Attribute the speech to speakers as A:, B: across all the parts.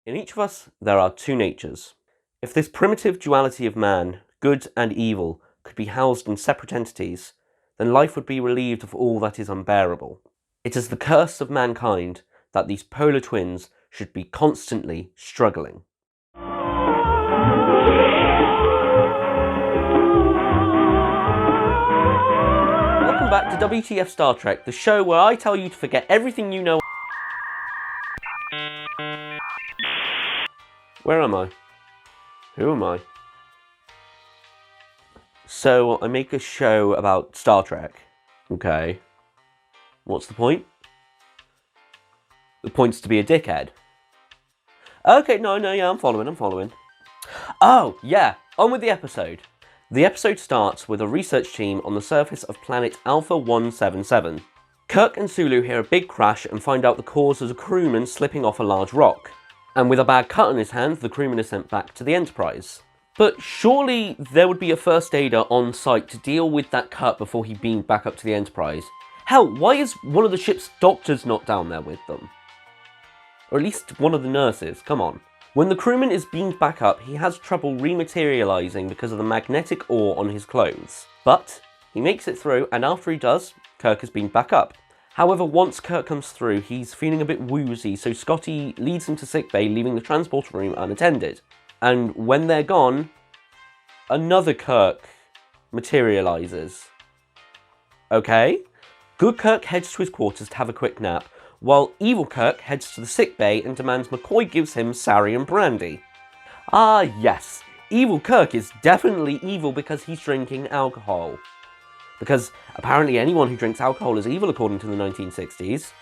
A: In each of us, there are two natures. If this primitive duality of man, good and evil, could be housed in separate entities, then life would be relieved of all that is unbearable. It is the curse of mankind that these polar twins should be constantly struggling. Welcome back to WTF Star Trek, the show where I tell you to forget everything you know. Where am I? Who am I? So, I make a show about Star Trek. Okay. What's the point? The point's to be a dickhead. Okay, no, yeah, I'm following. Oh, yeah, on with the episode. The episode starts with a research team on the surface of planet Alpha 177. Kirk and Sulu hear a big crash and find out the cause is a crewman slipping off a large rock. And with a bad cut on his hand, the crewman is sent back to the Enterprise. But surely there would be a first aider on site to deal with that cut before he beamed back up to the Enterprise. Hell, why is one of the ship's doctors not down there with them? Or at least one of the nurses, come on. When the crewman is beamed back up, he has trouble rematerializing because of the magnetic ore on his clothes. But he makes it through, and after he does, Kirk is beamed back up. However, once Kirk comes through, he's feeling a bit woozy, so Scotty leads him to sickbay, leaving the transporter room unattended. And when they're gone, another Kirk materializes. Okay? Good Kirk heads to his quarters to have a quick nap, while evil Kirk heads to the sickbay and demands McCoy gives him Sarium brandy. Ah yes, evil Kirk is definitely evil because he's drinking alcohol. Because apparently anyone who drinks alcohol is evil according to the 1960s.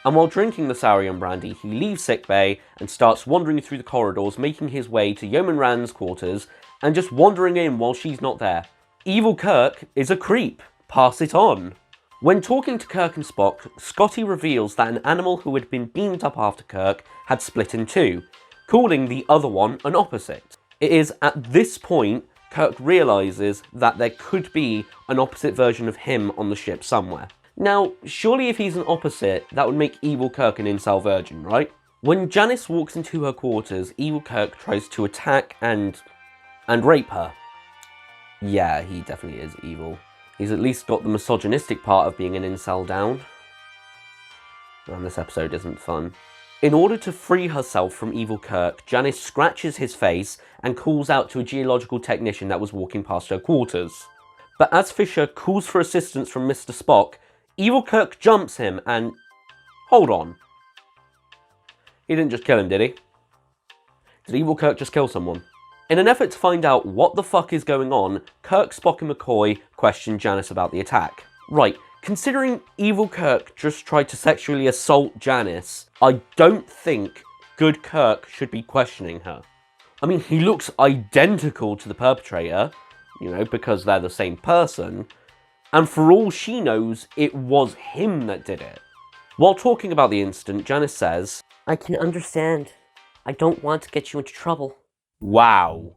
A: And while drinking the Sarium brandy, he leaves sickbay and starts wandering through the corridors, making his way to Yeoman Rand's quarters and just wandering in while she's not there. Evil Kirk is a creep. Pass it on. When talking to Kirk and Spock, Scotty reveals that an animal who had been beamed up after Kirk had split in two, calling the other one an opposite. It is at this point Kirk realises that there could be an opposite version of him on the ship somewhere. Now, surely if he's an opposite, that would make evil Kirk an incel virgin, right? When Janice walks into her quarters, evil Kirk tries to attack and rape her. Yeah, he definitely is evil. He's at least got the misogynistic part of being an incel down. And this episode isn't fun. In order to free herself from evil Kirk, Janice scratches his face and calls out to a geological technician that was walking past her quarters. But as Fisher calls for assistance from Mr. Spock, evil Kirk jumps him and... Hold on. He didn't just kill him, did he? Did evil Kirk just kill someone? In an effort to find out what the fuck is going on, Kirk, Spock and McCoy question Janice about the attack. Right, considering evil Kirk just tried to sexually assault Janice, I don't think good Kirk should be questioning her. I mean, he looks identical to the perpetrator, you know, because they're the same person, and for all she knows, it was him that did it. While talking about the incident, Janice says, "I can understand. I don't want to get you into trouble." Wow.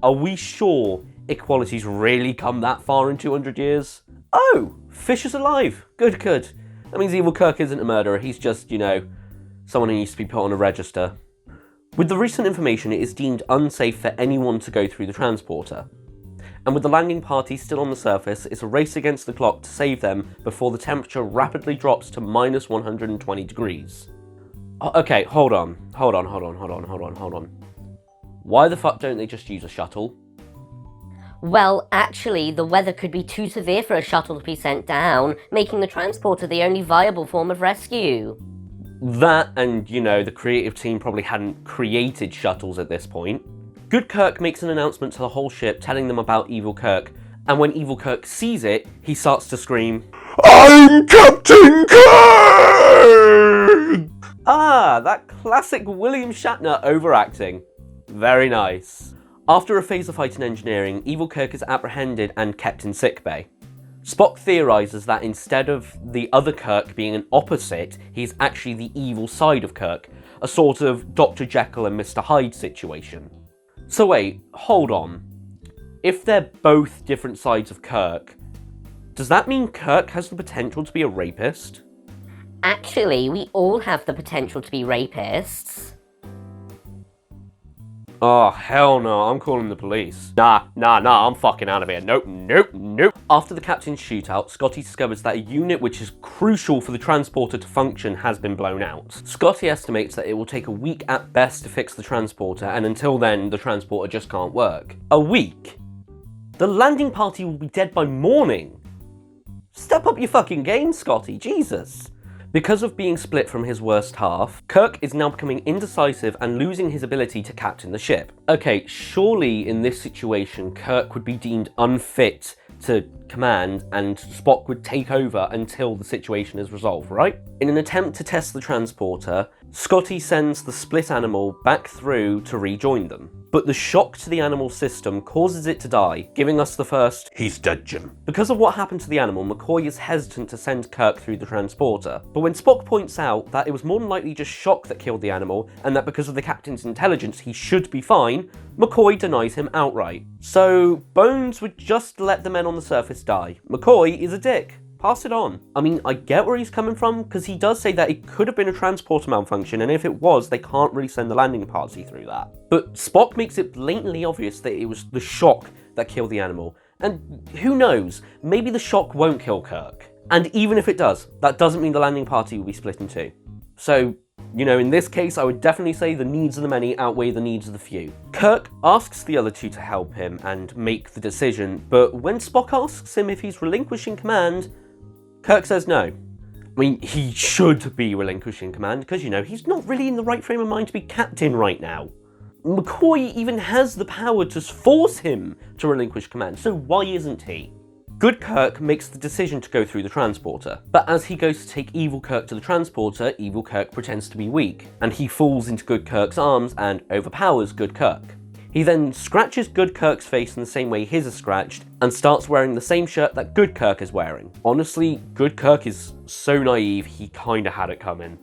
A: Are we sure equality's really come that far in 200 years? Oh, Fisher's alive. Good. That means evil Kirk isn't a murderer, he's just, you know, someone who needs to be put on a register. With the recent information, it is deemed unsafe for anyone to go through the transporter. And with the landing party still on the surface, it's a race against the clock to save them before the temperature rapidly drops to minus 120 degrees. Okay, hold on. Why the fuck don't they just use a shuttle?
B: Well, actually, the weather could be too severe for a shuttle to be sent down, making the transporter the only viable form of rescue.
A: That, and, you know, the creative team probably hadn't created shuttles at this point. Good Kirk makes an announcement to the whole ship telling them about evil Kirk, and when evil Kirk sees it, he starts to scream, "I'm Captain Kirk!" Ah, that classic William Shatner overacting. Very nice. After a phaser fight in engineering, evil Kirk is apprehended and kept in sickbay. Spock theorises that instead of the other Kirk being an opposite, he's actually the evil side of Kirk, a sort of Dr. Jekyll and Mr. Hyde situation. So wait, hold on. If they're both different sides of Kirk, does that mean Kirk has the potential to be a rapist?
B: Actually, we all have the potential to be rapists.
A: Oh, hell no, I'm calling the police. Nah, I'm fucking out of here. Nope. After the captain's shootout, Scotty discovers that a unit which is crucial for the transporter to function has been blown out. Scotty estimates that it will take a week at best to fix the transporter, and until then, the transporter just can't work. A week? The landing party will be dead by morning. Step up your fucking game, Scotty, Jesus. Because of being split from his worst half, Kirk is now becoming indecisive and losing his ability to captain the ship. Okay, surely in this situation, Kirk would be deemed unfit to command and Spock would take over until the situation is resolved, right? In an attempt to test the transporter, Scotty sends the split animal back through to rejoin them. But the shock to the animal's system causes it to die, giving us the first, "He's dead, Jim." Because of what happened to the animal, McCoy is hesitant to send Kirk through the transporter. But when Spock points out that it was more than likely just shock that killed the animal, and that because of the captain's intelligence he should be fine, McCoy denies him outright. So Bones would just let the men on the surface die. McCoy is a dick. Pass it on. I mean, I get where he's coming from, because he does say that it could have been a transporter malfunction, and if it was, they can't really send the landing party through that. But Spock makes it blatantly obvious that it was the shock that killed the animal. And who knows, maybe the shock won't kill Kirk. And even if it does, that doesn't mean the landing party will be split in two. So, in this case, I would definitely say the needs of the many outweigh the needs of the few. Kirk asks the other two to help him and make the decision, but when Spock asks him if he's relinquishing command, Kirk says no. I mean, he should be relinquishing command because, he's not really in the right frame of mind to be captain right now. McCoy even has the power to force him to relinquish command, so why isn't he? Good Kirk makes the decision to go through the transporter, but as he goes to take Evil Kirk to the transporter, Evil Kirk pretends to be weak, and he falls into Good Kirk's arms and overpowers Good Kirk. He then scratches Good Kirk's face in the same way his is scratched, and starts wearing the same shirt that Good Kirk is wearing. Honestly, Good Kirk is so naive, he kinda had it coming.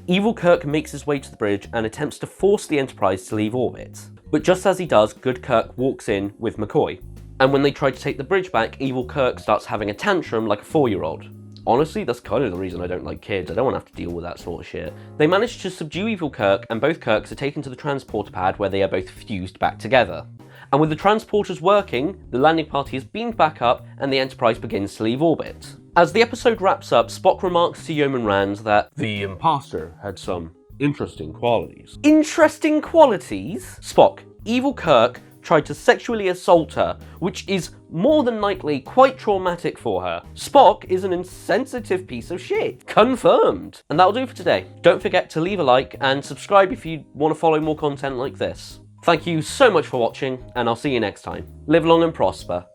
A: Evil Kirk makes his way to the bridge and attempts to force the Enterprise to leave orbit. But just as he does, Good Kirk walks in with McCoy. And when they try to take the bridge back, Evil Kirk starts having a tantrum like a 4-year-old. Honestly, that's kind of the reason I don't like kids. I don't want to have to deal with that sort of shit. They manage to subdue Evil Kirk, and both Kirks are taken to the transporter pad where they are both fused back together. And with the transporters working, the landing party is beamed back up, and the Enterprise begins to leave orbit. As the episode wraps up, Spock remarks to Yeoman Rand that the imposter had some interesting qualities. Interesting qualities? Spock, Evil Kirk tried to sexually assault her, which is more than likely quite traumatic for her. Spock is an insensitive piece of shit. Confirmed. And that'll do for today. Don't forget to leave a like and subscribe if you want to follow more content like this. Thank you so much for watching, and I'll see you next time. Live long and prosper.